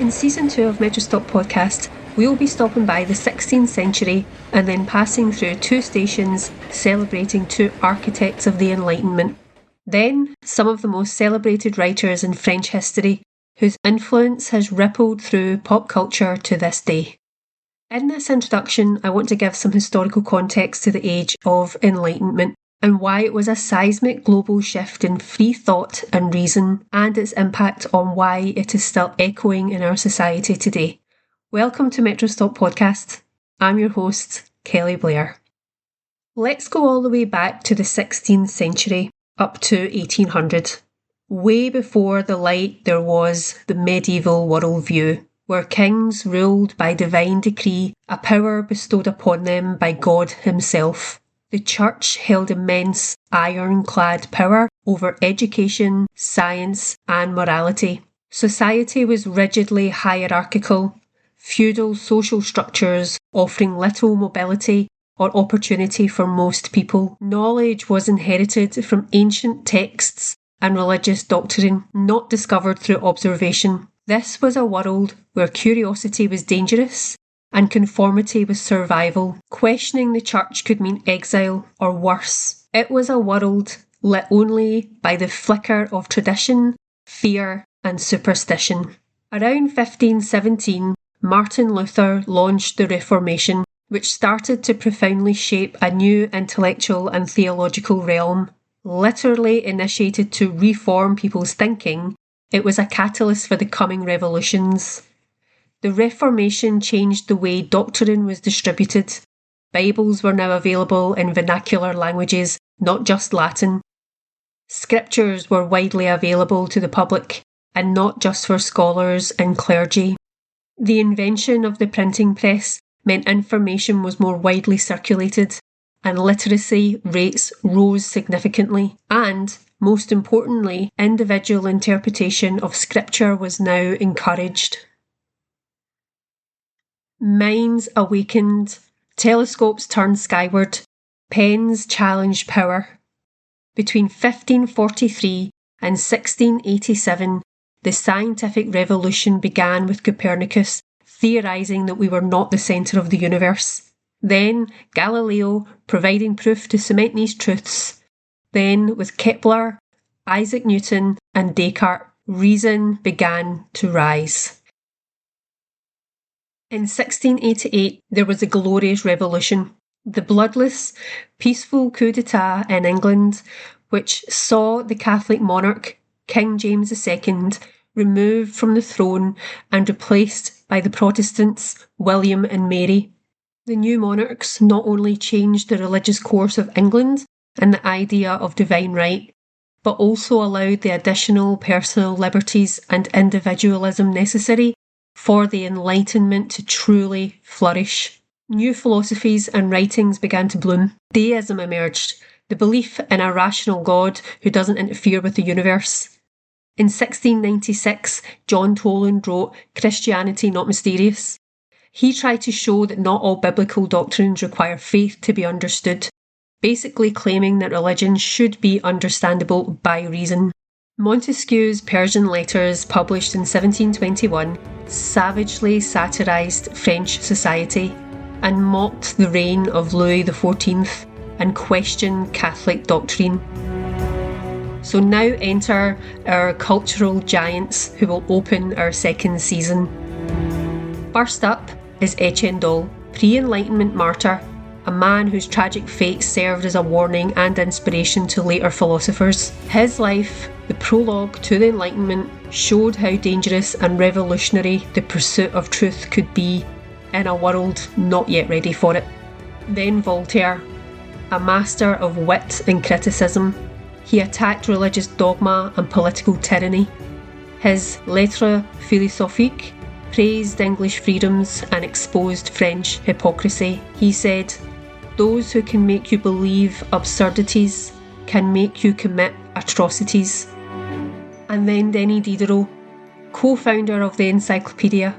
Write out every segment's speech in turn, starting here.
In Season 2 of Metrostop Podcast, we'll be stopping by the 16th century and then passing through 2 stations celebrating 2 architects of the Enlightenment. Then, some of the most celebrated writers in French history, whose influence has rippled through pop culture to this day. In this introduction, I want to give some historical context to the age of Enlightenment and why it was a seismic global shift in free thought and reason, and its impact on why it is still echoing in our society today. Welcome to Metrostop Podcast. I'm your host, Kelly Blair. Let's go all the way back to the 16th century, up to 1800. Way before the light there was the medieval worldview, where kings ruled by divine decree, a power bestowed upon them by God himself. The church held immense ironclad power over education, science, and morality. Society was rigidly hierarchical, feudal social structures offering little mobility or opportunity for most people. Knowledge was inherited from ancient texts and religious doctrine, not discovered through observation. This was a world where curiosity was dangerous and conformity was survival. Questioning the church could mean exile or worse. It was a world lit only by the flicker of tradition, fear, and superstition. Around 1517, Martin Luther launched the Reformation, which started to profoundly shape a new intellectual and theological realm. Literally initiated to reform people's thinking, it was a catalyst for the coming revolutions. The Reformation changed the way doctrine was distributed. Bibles were now available in vernacular languages, not just Latin. Scriptures were widely available to the public, and not just for scholars and clergy. The invention of the printing press meant information was more widely circulated, and literacy rates rose significantly, and, most importantly, individual interpretation of scripture was now encouraged. Minds awakened, telescopes turned skyward, pens challenged power. Between 1543 and 1687, the scientific revolution began with Copernicus theorising that we were not the centre of the universe. Then Galileo providing proof to cement these truths. Then with Kepler, Isaac Newton and Descartes, reason began to rise. In 1688, there was a glorious revolution, the bloodless, peaceful coup d'etat in England, which saw the Catholic monarch, King James II, removed from the throne and replaced by the Protestants, William and Mary. The new monarchs not only changed the religious course of England and the idea of divine right, but also allowed the additional personal liberties and individualism necessary for the Enlightenment to truly flourish. New philosophies and writings began to bloom. Deism emerged, the belief in a rational God who doesn't interfere with the universe. In 1696, John Toland wrote Christianity Not Mysterious. He tried to show that not all biblical doctrines require faith to be understood, basically claiming that religion should be understandable by reason. Montesquieu's Persian Letters, published in 1721, savagely satirised French society and mocked the reign of Louis XIV and questioned Catholic doctrine. So now enter our cultural giants who will open our second season. First up is Etienne Dahl, pre-Enlightenment martyr, a man whose tragic fate served as a warning and inspiration to later philosophers. His life, the prologue to the Enlightenment, showed how dangerous and revolutionary the pursuit of truth could be in a world not yet ready for it. Then Voltaire, a master of wit and criticism. He attacked religious dogma and political tyranny. His Lettres philosophiques praised English freedoms and exposed French hypocrisy. He said, "Those who can make you believe absurdities can make you commit atrocities." And then Denis Diderot, co-founder of the Encyclopedia.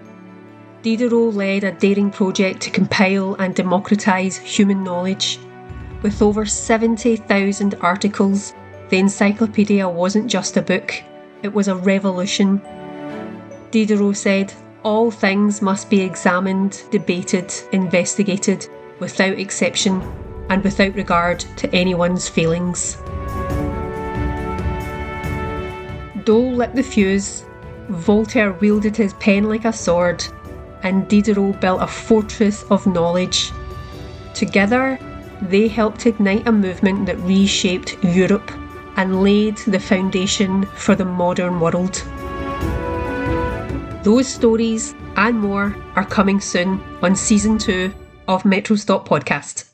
Diderot led a daring project to compile and democratise human knowledge. With over 70,000 articles, the Encyclopedia wasn't just a book, it was a revolution. Diderot said, All things must be examined, debated, investigated, without exception, and without regard to anyone's feelings. Dole lit the fuse, Voltaire wielded his pen like a sword, and Diderot built a fortress of knowledge. Together, they helped ignite a movement that reshaped Europe and laid the foundation for the modern world. Those stories and more are coming soon on Season 2 of Metro Stop Podcast.